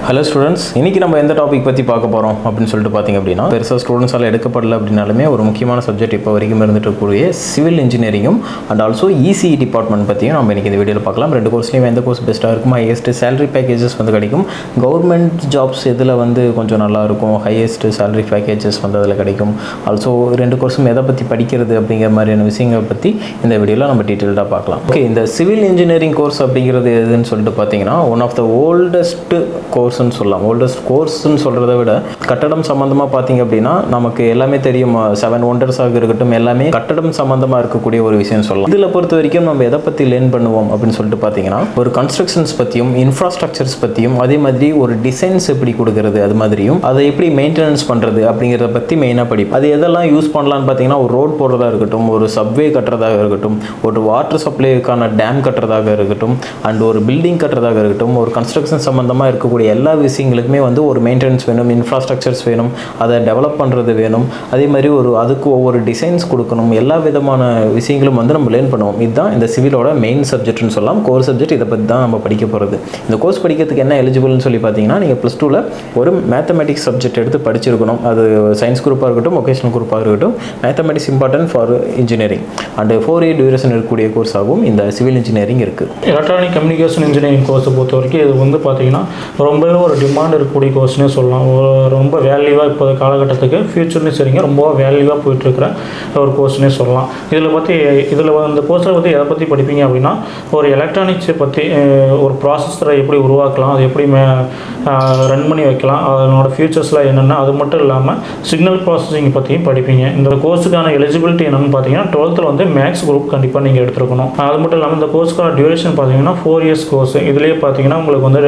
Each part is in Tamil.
ஹலோ ஸ்டூடெண்ட்ஸ், இன்றைக்கி நம்ம எந்த டாபிக் பற்றி பார்க்க போகிறோம் அப்படின்னு சொல்லிட்டு பார்த்தீங்க அப்படின்னா, பெருசாக ஸ்டூடெண்ட்ஸால் எடுக்கப்படலை அப்படின்னாலுமே ஒரு முக்கியமான சப்ஜெக்ட் இப்போ வரைக்கும் இருந்துட்டு இருக்கக்கூடிய சிவில் இன்ஜினியரிங்கும் அண்ட் ஆல்சோ இசிஇ டிபார்ட்மெண்ட் பற்றியும் நம்ம இன்றைக்கி இந்த வீடியோவில் பார்க்கலாம். ரெண்டு கோர்ஸ்லையும் எந்த கோர்ஸ் பெஸ்ட்டாக இருக்கும், ஹையஸ்ட் சேலரி பேக்கேஜஸ் வந்து கிடைக்கும், கவர்மெண்ட் ஜாப்ஸ் இதில் வந்து கொஞ்சம் நல்லாயிருக்கும், ஹையஸ்ட் சேலரி பேக்கேஜஸ் வந்து அதில் கிடைக்கும். ஆல்சோ ரெண்டு கோர்ஸும் எதை பற்றி படிக்கிறது அப்படிங்கிற மாதிரியான விஷயங்களை பற்றி இந்த வீடியோவில் நம்ம டீட்டெயில்டாக பார்க்கலாம். ஓகே, இந்த சிவில் இன்ஜினியரிங் கோர்ஸ் அப்படிங்கிறது எதுன்னு சொல்லிட்டு பார்த்தீங்கன்னா, ஒன் ஆஃப் த ஓல்டஸ்ட் கோர்ஸ்ன்னு சொல்லலாம். ஓல்டஸ்ட் கோர்ஸ்ன்னு சொல்கிறத விட கட்டடம் சம்மந்தமாக பார்த்தீங்க அப்படின்னா நமக்கு எல்லாமே தெரியும். 7 ஒண்டர்ஸாக இருக்கட்டும், எல்லாமே கட்டடம் சம்மந்தமாக இருக்கக்கூடிய ஒரு விஷயம் சொல்லலாம். இதில் பொறுத்த வரைக்கும் நம்ம எதை பற்றி லேர்ன் பண்ணுவோம் அப்படின்னு சொல்லிட்டு பார்த்தீங்கன்னா, ஒரு கன்ஸ்ட்ரக்ஷன்ஸ் பற்றியும் இன்ஃப்ராஸ்ட்ரக்சர்ஸ் பற்றியும், அதே மாதிரி ஒரு டிசைன்ஸ் எப்படி கொடுக்கறது, அது மாதிரியும் அதை எப்படி மெயின்டெனன்ஸ் பண்ணுறது அப்படிங்கிறத பற்றி மெயினாக படிப்போம். அது எதெல்லாம் யூஸ் பண்ணலான்னு பார்த்தீங்கன்னா, ஒரு ரோட் போடுறதா இருக்கட்டும், ஒரு சப்வே கட்டுறதாக இருக்கட்டும், ஒரு வாட்டர் சப்ளைக்கான டேம் கட்டுறதாக இருக்கட்டும், அண்ட் ஒரு பில்டிங் கட்டுறதாக இருக்கட்டும், ஒரு கன்ஸ்ட்ரக்ஷன் சம்மந்தமாக இருக்கக்கூடிய எல்லா விஷயங்களுக்குமே வந்து ஒரு மெயின்டெனன்ஸ் வேணும், இன்ஃப்ராஸ்ட்ரக்சர்ஸ் வேணும், அதை டெவலப் பண்ணுறது வேணும், அதே மாதிரி அதுக்கு ஒவ்வொரு டிசைன்ஸ் கொடுக்கணும், எல்லா விதமான விஷயங்களும் வந்து நம்ம லேர்ன் பண்ணுவோம். இதுதான் இந்த சிவிலோட மெயின் சப்ஜெக்ட்னு சொல்லலாம், கோர் சப்ஜெக்ட். இதை பற்றி தான் நம்ம படிக்க போகிறது. இந்த கோர்ஸ் படிக்கிறதுக்கு என்ன எலிஜிபிள்னு சொல்லி பார்த்தீங்கன்னா, நீங்கள் +2ல் ஒரு மேத்தமெட்டிக்ஸ் சப்ஜெக்ட் எடுத்து படிச்சிருக்கணும். அது சயின்ஸ் குரூப்பாக இருக்கட்டும், வொகேஷனல் குரூப்பாக இருக்கட்டும். Mathematics important for engineering and 4 year duration இருக்கக்கூடிய கோர்ஸாகவும் இந்த சிவில் இன்ஜினியரிங் இருக்குது. எலக்ட்ரானிக் கம்யூனிகேஷன் இன்ஜினியரிங் கோர்ஸை பொறுத்த வரைக்கும் இது வந்து பார்த்தீங்கன்னா ரொம்பவே ஒரு டிமாண்ட் இருக்கக்கூடிய கோர்ஸ்னே சொல்லலாம். ரொம்ப வேல்யூவாக இப்போ காலகட்டத்துக்கு ஃபியூச்சர்லேயும் சரிங்க, ரொம்ப வேல்யூவாக போயிட்டுருக்கிற ஒரு கோர்ஸ்னே சொல்லலாம். இதில் இந்த கோர்ஸில் பற்றி எதை பற்றி படிப்பீங்க அப்படின்னா, ஒரு எலக்ட்ரானிக்ஸை பற்றி, ஒரு ப்ராசஸரை எப்படி உருவாக்கலாம், அது எப்படி ரன் பண்ணி வைக்கலாம், அதனோட ஃபியூச்சர்ஸ்லாம் என்னென்ன, அது மட்டும் இல்லாமல் சிக்னல் ப்ராசஸிங் பற்றியும் படிப்பீங்க. இந்த கோர்ஸுக்கான எலிஜிபிலிட்டி என்னென்னு பார்த்தீங்கன்னா, 12th வந்து மேக்ஸ் குரூப் கண்டிப்பாக நீங்கள் எடுத்துருக்கணும். அது மட்டும் இல்லாமல் இந்த கோர்ஸுக்கான டியூரேஷன் பார்த்தீங்கன்னா 4 years கோர்ஸ். இதுலேயே பார்த்தீங்கன்னா உங்களுக்கு வந்து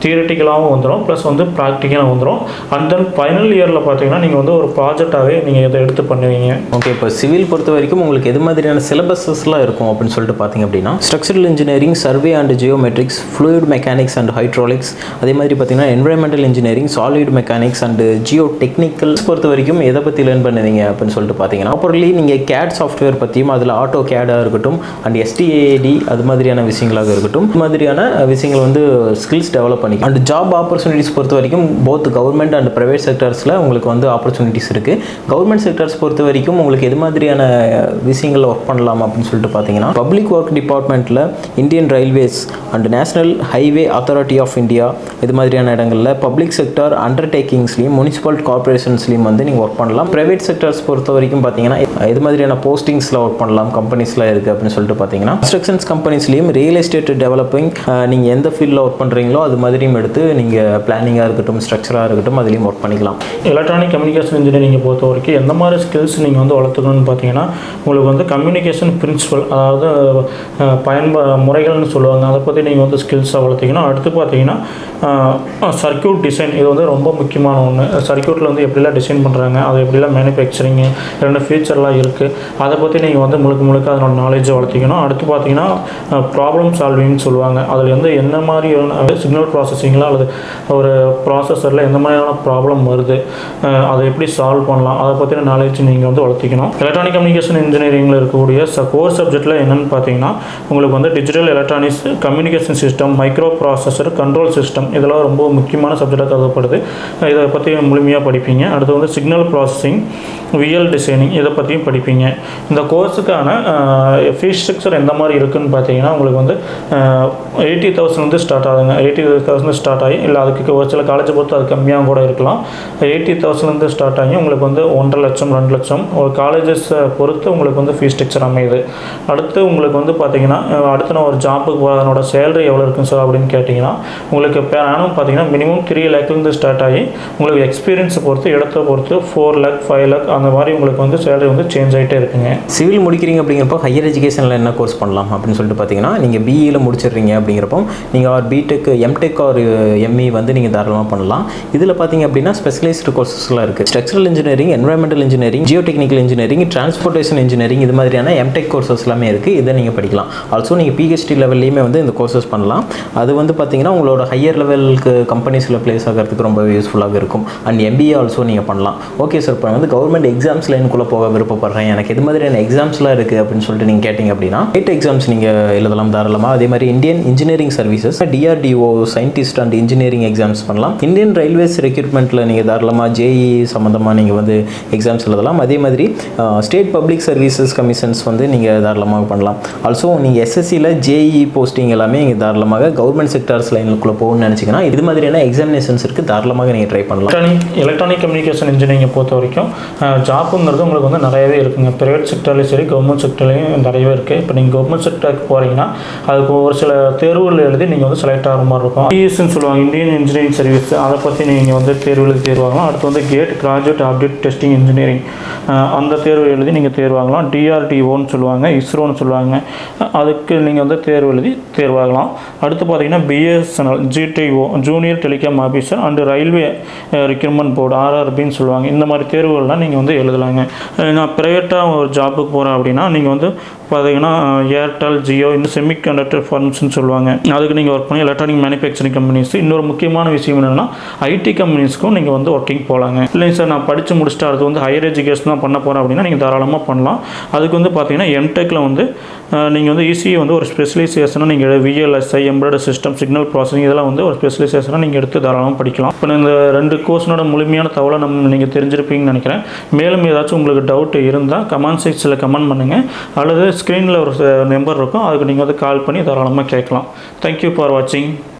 தியரிட்டிக்கலாகவும் வந்துடும், ப்ளஸ் வந்து ப்ராக்டிக்கலாக வந்துடும். அண்ட் தென் ஃபைனல் இயரில் பார்த்தீங்கன்னா நீங்கள் வந்து ஒரு ப்ராஜெக்டாகவே நீங்கள் இதை எடுத்து பண்ணுவீங்க. ஓகே, இப்போ சிவில் பொறுத்த வரைக்கும் உங்களுக்கு எது மாதிரியான சிலபஸஸ்லாம் இருக்கும் அப்படின்னு சொல்லிட்டு பார்த்தீங்க அப்படின்னா, structural engineering, survey and geometrics, fluid mechanics and hydraulics, அதே மாதிரி பார்த்தீங்கன்னா environmental engineering, solid mechanics and geotechnicals பொறுத்த வரைக்கும் எதை பற்றி லேர்ன் பண்ணுவீங்க அப்படின்னு சொல்லிட்டு பார்த்தீங்கன்னா, ப்ராப்பர்லி நீங்கள் கேட் சாஃப்ட்வேர் பற்றியும், அதில் ஆட்டோ கேடாக இருக்கட்டும் அண்ட் STAAD அது மாதிரியான விஷயங்களாக இருக்கட்டும், இது மாதிரியான விஷயங்கள் வந்து ஸ்கில்ஸ் டெவலப் பண்ணிக்கும். அண்ட் ஜாப் ஆப்பர்ச்சுனிட்டிஸ் பொறுத்த வரைக்கும் போத் கவர்மெண்ட் அண்ட் ப்ரைவேட் செக்டர்ஸில் உங்களுக்கு வந்து ஆப்பர்ச்சுனிட்டிஸ் இருக்குது. கவர்மெண்ட் செக்டர்ஸ் பொறுத்த வரைக்கும் உங்களுக்கு எது மாதிரியான விஷயங்களில் ஒர்க் பண்ணலாம் அப்படின்னு சொல்லிட்டு பார்த்தீங்கன்னா, பப்ளிக் ஒர்க் டிபார்ட்மெண்ட்டில், Indian railways and national highway authority of India இது மாதிரியான இடங்களில், பப்ளிக் செக்டர் அண்டர்டேக்கிங்ஸ்லையும் முனிசிபல் கார்பரேஷன்ஸ்லையும் வந்து நீங்கள் ஒர்க் பண்ணலாம். ப்ரைவேட் செக்டர்ஸ் பொறுத்த வரைக்கும் பார்த்தீங்கன்னா இது மாதிரியான போஸ்டிங்ஸில் ஒர்க் பண்ணலாம், கம்பெனிஸில் இருக்குது அப்படின்னு சொல்லிட்டு பார்த்தீங்கன்னா, கன்ஸ்ட்ரக்ஷன்ஸ் கம்பெனிஸ்லையும் ரியல் எஸ்டேட் டெவலப்பிங், நீங்கள் எந்த ஃபீல்டில் ஒர்க் பண்ணுறீங்களோ அது மாதிரியும் எடுத்து நீங்கள் பிளானிங்காக இருக்கட்டும், ஸ்ட்ரக்சராக இருக்கட்டும், அதுலேயும் ஒர்க் பண்ணிக்கலாம். எலக்ட்ரானிக் கம்யூனிகேஷன் இன்ஜினியரிங்கை பொறுத்த வரைக்கும் எந்த மாதிரி ஸ்கில்ஸ் நீங்கள் வந்து வளர்த்துக்கணும்னு பார்த்தீங்கன்னா, உங்களுக்கு வந்து கம்யூனிகேஷன் பிரின்சிபல், அதாவது முறைகள்னு சொல்லுவாங்க, அதை பற்றி நீங்கள் வந்து ஸ்கில்ஸாக வளர்த்திக்கணும். அடுத்து பார்த்தீங்கன்னா சர்க்யூட் டிசைன், இது வந்து ரொம்ப முக்கியமான ஒன்று. சர்க்யூட்டில் வந்து எப்படிலாம் டிசைன் பண்ணுறாங்க, அது எப்படிலாம் மேனுஃபேக்சரிங்கு, ரெண்டு ஃபியூச்சர்லாம் இருக்குது, அதை பற்றி நீங்கள் வந்து முழுக்க அதனோட நாலேஜை வளர்த்திக்கணும். அடுத்து பார்த்தீங்கன்னா ப்ராப்ளம் சால்விங்னு சொல்லுவாங்க. அதில் வந்து என்ன மாதிரியான சிக்னல் ப்ராசஸிங்கில் அல்லது ஒரு ப்ராசஸரில் எந்த மாதிரியான ப்ராப்ளம் வருது, அதை எப்படி சால்வ் பண்ணலாம், அதை பற்றின நாலேஜ் நீங்கள் வந்து வளர்த்திக்கணும். எலக்ட்ரானிக் கம்யூனிகேஷன் இன்ஜினியரிங்கில் இருக்கக்கூடிய கோர் சப்ஜெக்டில் என்னென்னு பார்த்தீங்கன்னா, உங்களுக்கு வந்து digital electronics, communication system, micro processor, control system, இதெல்லாம் ரொம்ப முக்கியமான சப்ஜெக்டாக கருதப்படுது. இதை பற்றி முழுமையாக படிப்பீங்க. அடுத்து வந்து சிக்னல் ப்ராசஸிங், விஎல் டிசைனிங், இதை பற்றியும் படிப்பீங்க. இந்த கோர்ஸுக்கான ஃபீஸ் ஸ்ட்ரக்சர் எந்த மாதிரி இருக்குதுன்னு பார்த்தீங்கன்னா, உங்களுக்கு வந்து 80,000 ஸ்டார்ட் ஆகுதுங்க. 80,000 ஸ்டார்ட் ஆகி, இல்லை அதுக்கு ஒரு சில காலேஜை பொறுத்து அது கம்மியாக கூட இருக்கலாம். 80,000 ஸ்டார்ட் ஆகி உங்களுக்கு வந்து 1.5 லட்சம் 2 லட்சம் ஒரு காலேஜஸை பொறுத்து உங்களுக்கு வந்து ஃபீஸ் ஸ்ட்ரக்சர் அமையுது. அடுத்து உங்களுக்கு வந்து பார்த்தீங்கன்னா, அடுத்து நான் ஒரு ஜாப்புக்கு போகிற அதனோட சேலரி எவ்வளோ இருக்குன்னு சார் அப்படின்னு கேட்டிங்கன்னா, உங்களுக்கு பேர் ஆனும் பார்த்தீங்கன்னா மினிமம் 3 lakhலேருந்து ஸ்டார்ட் ஆகி, உங்களுக்கு எக்ஸ்பீரியன்ஸை பொறுத்து, இடத்தை பொறுத்து 4 lakh 5 lakh அந்த மாதிரி உங்களுக்கு வந்து சேலரி வந்து சேஞ்ச் ஆகிட்டே இருக்குங்க. சிவில் முடிக்கிறீங்க அப்படிங்கிறப்போ ஹையர் எஜுகேஷனில் என்ன கோர்ஸ் பண்ணலாம் அப்படின்னு சொல்லிட்டு பார்த்தீங்கன்னா, நீங்கள் பிஇயில் முடிச்சிடுறீங்க அப்படிங்கிறப்போ நீங்கள் ஒரு பிடெக், எம்டெக் ஒரு எம்இ வந்து நீங்கள் தாராளமாக பண்ணலாம். இதில் பார்த்தீங்க அப்படின்னா ஸ்பெஷலைஸ்டு கோர்சஸ்லாம் இருக்குது. Structural engineering, environmental engineering, Jio technical engineering, transportation engineering, இது மாதிரியான எம்டெக் கோர்சஸ் எல்லாமே இருக்குது. இதை நீங்கள் படிக்கலாம். ஆல்சோ நீங்கள் பிஹெச்டி லெவல்லையுமே வந்து இந்த கோர்சஸ் பண்ணலாம். அது வந்து பார்த்தீங்கன்னா உங்களோட ஹையர் லெவலுக்கு கம்பெனிஸில் ப்ளேஸ் ஆகிறதுக்கு ரொம்ப யூஸ்ஃபுல்லாக இருக்கும். அண்ட் எம்பிஏ ஆல்சோ நீங்கள் பண்ணலாம். ஓகே சார், இப்போ வந்து கவர்மெண்ட் எக்ஸாம்ஸ் லைனுக்குள்ளே போக விருப்பப்படுறேன், எனக்கு இது மாதிரியான எக்ஸாம்ஸ்லாம் இருக்குது அப்படின்னு சொல்லிட்டு நீங்கள் கேட்டிங்க அப்படின்னா, 8 எக்ஸாம்ஸ் நீங்கள் எழுதலாம் தாராளமாக. அதே மாதிரி Indian engineering services, DRDO scientist and engineer engineering exams பண்ணலாம். இந்தியன் ரயில்வேஸ் ரெக்ரூட்மெண்ட்டில் நீங்கள் தாராளமாக ஜேஇ சம்மந்தமாக நீங்கள் வந்து எக்ஸாம்ஸ் எழுதலாம். அதே மாதிரி ஸ்டேட் பப்ளிக் சர்வீசஸ் கமிஷன்ஸ் வந்து நீங்கள் தாராளமாக பண்ணலாம். ஆல்சோ நீங்கள் எஸ்எஸ்சியில் ஜேஇ போஸ்டிங் எல்லாமே நீங்கள் தாராளமாக கவர்மெண்ட் செக்டார்ஸ் லைனுக்குள்ளே போகணும்னு நினச்சிங்கன்னா இது மாதிரியான எக்ஸாமினேஷன்ஸ் இருக்குது, தாராளமாக நீங்கள் ட்ரை பண்ணலாம். எலக்ட்ரானிக் கம்யூனிகேஷன் இன்ஜினியரிங்கை பொறுத்த வரைக்கும் ஜாப்புங்கிறது உங்களுக்கு வந்து நிறையவே இருக்குங்க. ப்ரைவேட் செக்டர்லேயும் சரி கவர்மெண்ட் செக்டர்லேயும் நிறையவே இருக்குது. இப்போ நீங்கள் கவர்மெண்ட் செக்டருக்கு போகிறீங்கன்னா அதுக்கு ஒரு சில தேர்வுகள் எழுதி நீங்கள் வந்து செலக்ட் ஆகிற மாதிரி இருக்கும். இஎஸ்ன்னு சொல்லுவாங்க, இந்தியன் இன்ஜினியரிங் சர்வீஸ், அதை பற்றி நீங்கள் வந்து தேர்வு எழுதி தேர்வாகலாம். அடுத்து வந்து GATE graduate object testing engineering, அந்த தேர்வு எழுதி நீங்கள் தேர்வாகலாம். டிஆர்டிஓன்னு சொல்லுவாங்க, இஸ்ரோன்னு சொல்லுவாங்க, அதுக்கு நீங்கள் வந்து தேர்வு எழுதி தேர்வாகலாம். அடுத்து பார்த்தீங்கன்னா BSNL JTO junior telecom officer and railway recruitment board ஆர்ஆர்பின்னு சொல்லுவாங்க. இந்த மாதிரி தேர்வுகள்லாம் நீங்கள் வந்து எழுதலாங்க. நான் ப்ரைவேட்டாக ஒரு ஜாப்புக்கு போகிறேன் அப்படின்னா நீங்கள் வந்து பார்த்தீங்கன்னா ஏர்டெல், ஜியோ, இந்த செமிகண்டக்டர் ஃபர்ம்ஸ்ன்னு சொல்லுவாங்க, அதுக்கு நீங்கள் ஒர்க் பண்ணி எலக்ட்ரானிக் மேனுஃபேக்சரிங் கம்பெனிஸ். இன்னொரு முக்கியமான விஷயம் என்னென்னா ஐடி கம்பெனிஸ்க்கும் நீங்கள் வந்து ஒர்க்கிங் போகலாங்க. இல்லைங்க சார் நான் படித்து முடிச்சுட்டு அடுத்து வந்து ஹையர் எஜுகேஷன் தான் பண்ண போகிறேன் அப்படின்னா நீங்கள் தாராளமாக பண்ணலாம். அதுக்கு வந்து பார்த்தீங்கன்னா எம்டெக்கில் வந்து நீங்கள் வந்து ஈஸியாக வந்து ஒரு ஸ்பெஷலைசேஷனாக நீங்கள் VLSI, embroidery system, signal processing இதெல்லாம் வந்து ஒரு ஸ்பெஷலைசேஷனாக நீங்கள் எடுத்து தாராளமாக படிக்கலாம். இப்போ இந்த 2 கோர்ஸனோட முழுமையான தகவலை நீங்கள் தெரிஞ்சிருப்பீங்கன்னு நினைக்கிறேன். மேலும் ஏதாச்சும் உங்களுக்கு டவுட் இருந்தால் கமெண்ட் செக்ஷனில் கமெண்ட் பண்ணுங்கள், அல்லது ஸ்க்ரீனில் ஒரு நம்பர் இருக்கும், அதுக்கு நீங்கள் வந்து கால் பண்ணி தாராளமாக கேட்கலாம். தேங்க்யூ ஃபார் வாட்சிங்.